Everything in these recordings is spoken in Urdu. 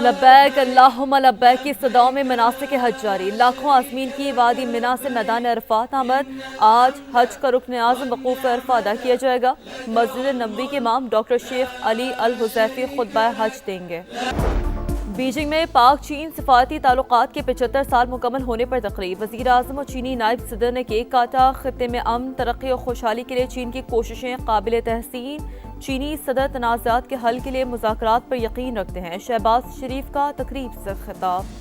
لبیک اللہم لبیک کی صداؤں میں مناسک حج جاری، لاکھوں عازمین کی وادی منا سے میدان عرفات آمد۔ آج حج کا رکن اعظم وقوف عرفہ ادا کیا جائے گا۔ مسجد نبوی کے امام ڈاکٹر شیخ علی الحذیفی خطبہ حج دیں گے۔ بیجنگ میں پاک چین سفارتی تعلقات کے 75 سال مکمل ہونے پر تقریب، وزیر اعظم اور چینی نائب صدر نے کیک کاٹا۔ خطے میں امن، ترقی اور خوشحالی کے لیے چین کی کوششیں قابل تحسین۔ چینی صدر تنازعات کے حل کے لیے مذاکرات پر یقین رکھتے ہیں۔ شہباز شریف کا تقریب سے خطاب۔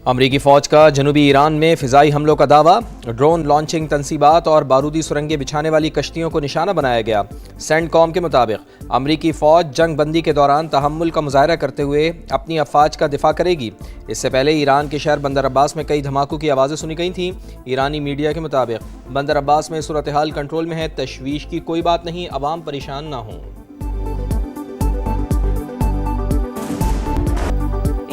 امریکی فوج کا جنوبی ایران میں فضائی حملوں کا دعویٰ، ڈرون لانچنگ تنصیبات اور بارودی سرنگیں بچھانے والی کشتیوں کو نشانہ بنایا گیا۔ سینڈ کام کے مطابق امریکی فوج جنگ بندی کے دوران تحمل کا مظاہرہ کرتے ہوئے اپنی افواج کا دفاع کرے گی۔ اس سے پہلے ایران کے شہر بندر عباس میں کئی دھماکوں کی آوازیں سنی گئی تھیں۔ ایرانی میڈیا کے مطابق بندر عباس میں صورتحال کنٹرول میں ہے، تشویش کی کوئی بات نہیں، عوام پریشان نہ ہوں۔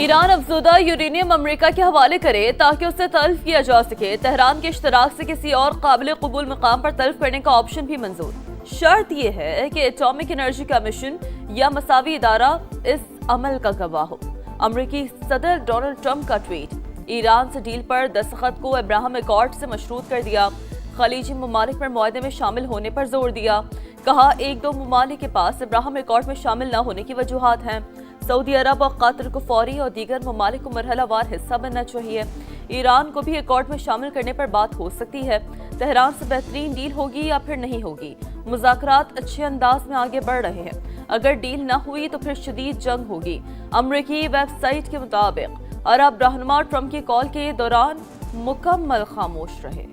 ایران افزودہ یورینیم امریکہ کے حوالے کرے تاکہ اسے تلف کیا جا سکے۔ تہران کے اشتراک سے کسی اور قابل قبول مقام پر تلف کرنے کا آپشن بھی منظور۔ شرط یہ ہے کہ ایٹامک انرجی کمیشن یا مساوی ادارہ اس عمل کا گواہ ہو۔ امریکی صدر ڈونلڈ ٹرمپ کا ٹویٹ، ایران سے ڈیل پر دستخط کو ابراہم ایکارڈ سے مشروط کر دیا۔ خلیجی ممالک پر معاہدے میں شامل ہونے پر زور دیا۔ کہا ایک دو ممالک کے پاس ابراہم ایکارڈ میں شامل نہ ہونے کی وجوہات ہیں۔ سعودی عرب اور قطر کو فوری اور دیگر ممالک کو مرحلہ وار حصہ بننا چاہیے۔ ایران کو بھی ایکارڈ میں شامل کرنے پر بات ہو سکتی ہے۔ تہران سے بہترین ڈیل ہوگی یا پھر نہیں ہوگی۔ مذاکرات اچھے انداز میں آگے بڑھ رہے ہیں۔ اگر ڈیل نہ ہوئی تو پھر شدید جنگ ہوگی۔ امریکی ویب سائٹ کے مطابق عرب رہنما ٹرمپ کی کال کے دوران مکمل خاموش رہے۔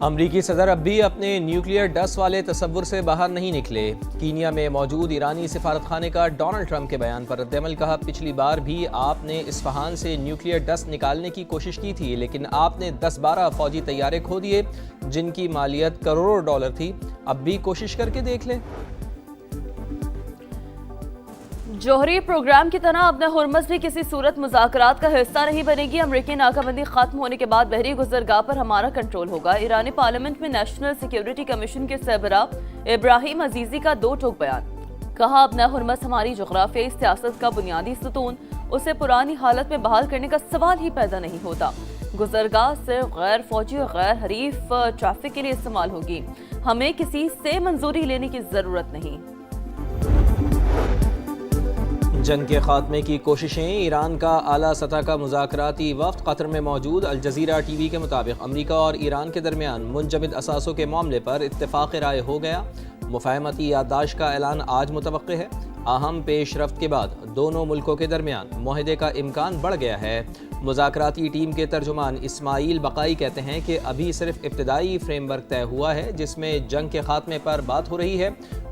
امریکی صدر اب بھی اپنے نیوکلیئر ڈس والے تصور سے باہر نہیں نکلے۔ کینیا میں موجود ایرانی سفارت خانے کا ڈونلڈ ٹرمپ کے بیان پر رد عمل، کہا پچھلی بار بھی آپ نے اصفہان سے نیوکلیئر ڈس نکالنے کی کوشش کی تھی، لیکن آپ نے 10-12 فوجی طیارے کھو دیے جن کی مالیت کروڑوں ڈالر تھی۔ اب بھی کوشش کر کے دیکھ لیں۔ جوہری پروگرام کی طرح اپنا ہرمز بھی کسی صورت مذاکرات کا حصہ نہیں بنے گی۔ امریکی ناکہ بندی ختم ہونے کے بعد بحری گزرگاہ پر ہمارا کنٹرول ہوگا۔ ایرانی پارلیمنٹ میں نیشنل سیکیورٹی کمیشن کے سربراہ ابراہیم عزیزی کا دو ٹوک بیان، کہا اپنا ہرمز ہماری جغرافیائی سیاست کا بنیادی ستون، اسے پرانی حالت میں بحال کرنے کا سوال ہی پیدا نہیں ہوتا۔ گزرگاہ صرف غیر فوجی اور غیر حریف ٹریفک کے لیے استعمال ہوگی، ہمیں کسی سے منظوری لینے کی ضرورت نہیں۔ جنگ کے خاتمے کی کوششیں، ایران کا اعلیٰ سطح کا مذاکراتی وفد قطر میں موجود۔ الجزیرہ ٹی وی کے مطابق امریکہ اور ایران کے درمیان منجمد اثاثوں کے معاملے پر اتفاق رائے ہو گیا۔ مفاہمتی یادداشت کا اعلان آج متوقع ہے۔ اہم پیش رفت کے بعد دونوں ملکوں کے درمیان معاہدے کا امکان بڑھ گیا ہے۔ مذاکراتی ٹیم کے ترجمان اسماعیل بقائی کہتے ہیں کہ ابھی صرف ابتدائی فریم ورک طے ہوا ہے جس میں جنگ کے خاتمے پر بات ہو رہی ہے۔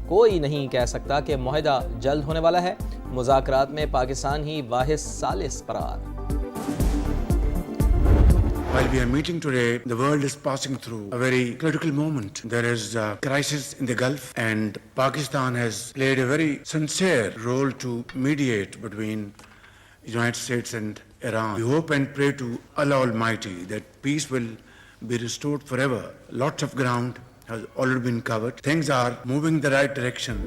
کوئی نہیں کہہ سکتا کہ معاہدہ جلد ہونے والا ہے۔ مذاکرات میں پاکستان ہی واحد ثالث قرار۔ While we are meeting today, the world is passing through a very critical moment. There is a crisis in the Gulf, and Pakistan has played a very sincere role to mediate between the United States and Iran. We hope and pray to Allah Almighty that peace will be restored forever. Lots of ground has already been covered. Things are moving in the right direction.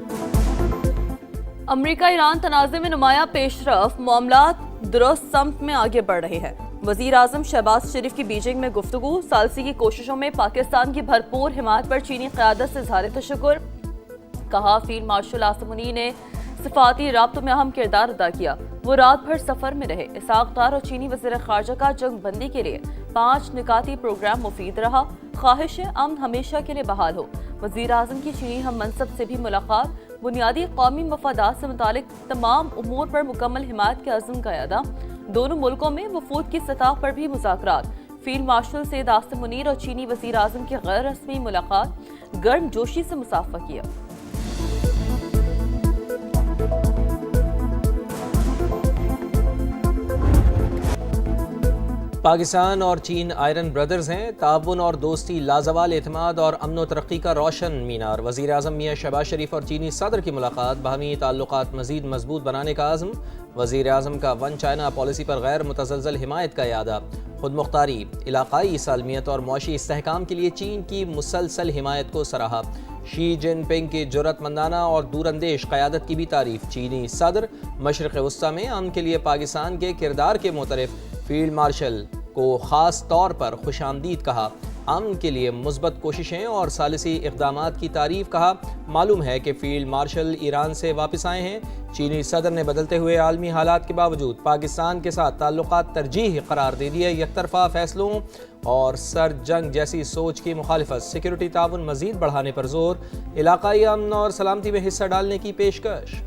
امریکہ ایران تنازع میں نمایاں پیش رفت، معاملات درست سمت میں آگے بڑھ رہے ہیں۔ وزیر اعظم شہباز شریف کی بیجنگ میں گفتگو، ثالثی کی کوششوں میں پاکستان کی بھرپور حمایت پر چینی قیادت سے اظہار تشکر، کہا فیلڈ مارشل عاصم منی نے سفارتی رابطوں میں اہم کردار ادا کیا، وہ رات بھر سفر میں رہے۔ اسحاق ڈار اور چینی وزیر خارجہ کا جنگ بندی کے لیے 5 نکاتی پروگرام مفید رہا، خواہش امن ہمیشہ کے لیے بحال ہو۔ وزیر اعظم کی چینی ہم منصب سے بھی ملاقات، بنیادی قومی مفادات سے متعلق تمام امور پر مکمل حمایت کے عزم کا اعادہ۔ دونوں ملکوں میں وفود کی سطح پر بھی مذاکرات۔ فیلڈ مارشل سید عاصم منیر اور چینی وزیر اعظم کی غیر رسمی ملاقات، گرم جوشی سے مصافحہ کیا۔ پاکستان اور چین آئرن بردرز ہیں، تعاون اور دوستی لازوال اعتماد اور امن و ترقی کا روشن مینار۔ وزیر اعظم میاں شہباز شریف اور چینی صدر کی ملاقات، باہمی تعلقات مزید مضبوط بنانے کا عزم۔ وزیر اعظم کا ون چائنا پالیسی پر غیر متزلزل حمایت کا اعادہ، خود مختاری، علاقائی سالمیت اور معاشی استحکام کے لیے چین کی مسلسل حمایت کو سراہا۔ شی جن پنگ کی جرأت مندانہ اور دور اندیش قیادت کی بھی تعریف۔ چینی صدر مشرق وسطیٰ میں امن کے لیے پاکستان کے کردار کے معترف فیلڈ مارشل کو خاص طور پر خوش آمدید کہا۔ امن کے لیے مثبت کوششیں اور ثالثی اقدامات کی تعریف کہا۔ معلوم ہے کہ فیلڈ مارشل ایران سے واپس آئے ہیں۔ چینی صدر نے بدلتے ہوئے عالمی حالات کے باوجود پاکستان کے ساتھ تعلقات ترجیحی قرار دے دیے۔ یک طرفہ فیصلوں اور سر جنگ جیسی سوچ کی مخالفت، سیکورٹی تعاون مزید بڑھانے پر زور، علاقائی امن اور سلامتی میں حصہ ڈالنے کی پیشکش۔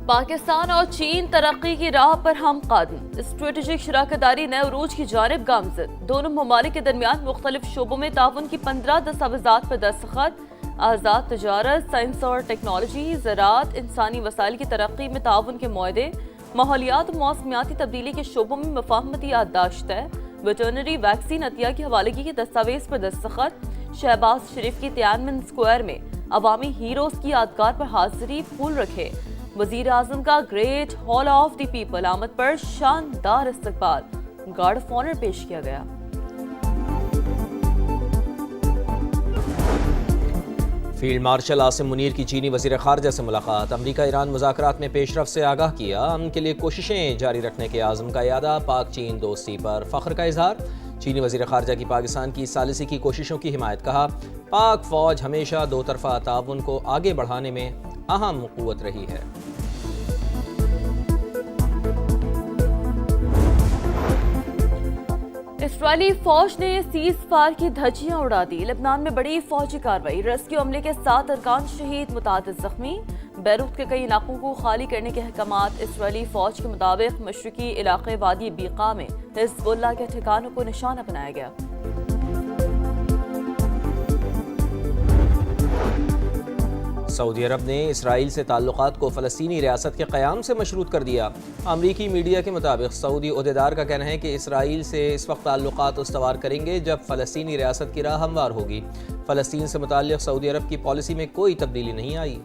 پاکستان اور چین ترقی کی راہ پر ہم قدم، اسٹریٹجک شراکت داری نئے عروج کی جانب گامزن۔ دونوں ممالک کے درمیان مختلف شعبوں میں تعاون کی 15 دستاویزات پر دستخط۔ آزاد تجارت، سائنس اور ٹیکنالوجی، زراعت، انسانی وسائل کی ترقی میں تعاون کے معاہدے، ماحولیات و موسمیاتی تبدیلی کے شعبوں میں مفاہمتی یادداشت ہے۔ ویٹرنری ویکسین عطیہ کی حوالگی کے دستاویز پر دستخط۔ شہباز شریف کی تیانمن اسکوائر میں عوامی ہیروز کی یادگار پر حاضری، پھول رکھے۔ وزیر اعظم کا great hall of the people آمد پر شاندار استقبال، گارڈ آف آنر پیش کیا گیا۔ فیلڈ مارشل عاصم منیر کی چینی وزیر خارجہ سے ملاقات، امریکہ ایران مذاکرات میں پیش رفت سے آگاہ کیا۔ امن کے لیے کوششیں جاری رکھنے کے عزم کا اعادہ، پاک چین دوستی پر فخر کا اظہار۔ چینی وزیر خارجہ کی پاکستان کی ثالثی کی کوششوں کی حمایت، کہا پاک فوج ہمیشہ دو طرفہ تعاون کو آگے بڑھانے میں اہم قوت رہی ہے۔ اسرائیلی فوج نے سیز فائر کی دھجیاں اڑا دی، لبنان میں بڑی فوجی کارروائی، ریسکیو عملے کے 7 ارکان شہید، متعدد زخمی۔ بیروت کے کئی علاقوں کو خالی کرنے کے احکامات، اسرائیلی فوج کے مطابق مشرقی علاقے وادی بیقا میں حزب اللہ کے ٹھکانوں کو نشانہ بنایا گیا۔ سعودی عرب نے اسرائیل سے تعلقات کو فلسطینی ریاست کے قیام سے مشروط کر دیا۔ امریکی میڈیا کے مطابق سعودی عہدیدار کا کہنا ہے کہ اسرائیل سے اس وقت تعلقات استوار کریں گے جب فلسطینی ریاست کی راہ ہموار ہوگی۔ فلسطین سے متعلق سعودی عرب کی پالیسی میں کوئی تبدیلی نہیں آئی۔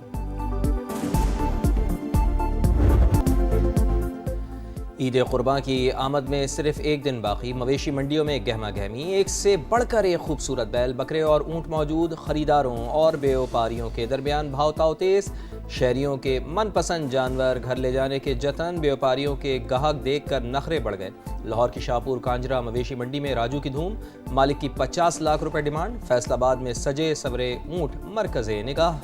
عید قرباں کی آمد میں صرف ایک دن باقی، مویشی منڈیوں میں گہما گہمی، ایک سے بڑھ کر ایک خوبصورت بیل، بکرے اور اونٹ موجود، خریداروں اور بیوپاریوں کے درمیان بھاؤ تاؤ تیز، شہریوں کے من پسند جانور گھر لے جانے کے جتن، بیوپاریوں کے گاہک دیکھ کر نخرے بڑھ گئے۔ لاہور کی شاہپور کانجرا مویشی منڈی میں راجو کی دھوم، مالک کی 50 لاکھ روپے ڈیمانڈ، فیصل آباد میں سجے سورے اونٹ مرکز نگاہ۔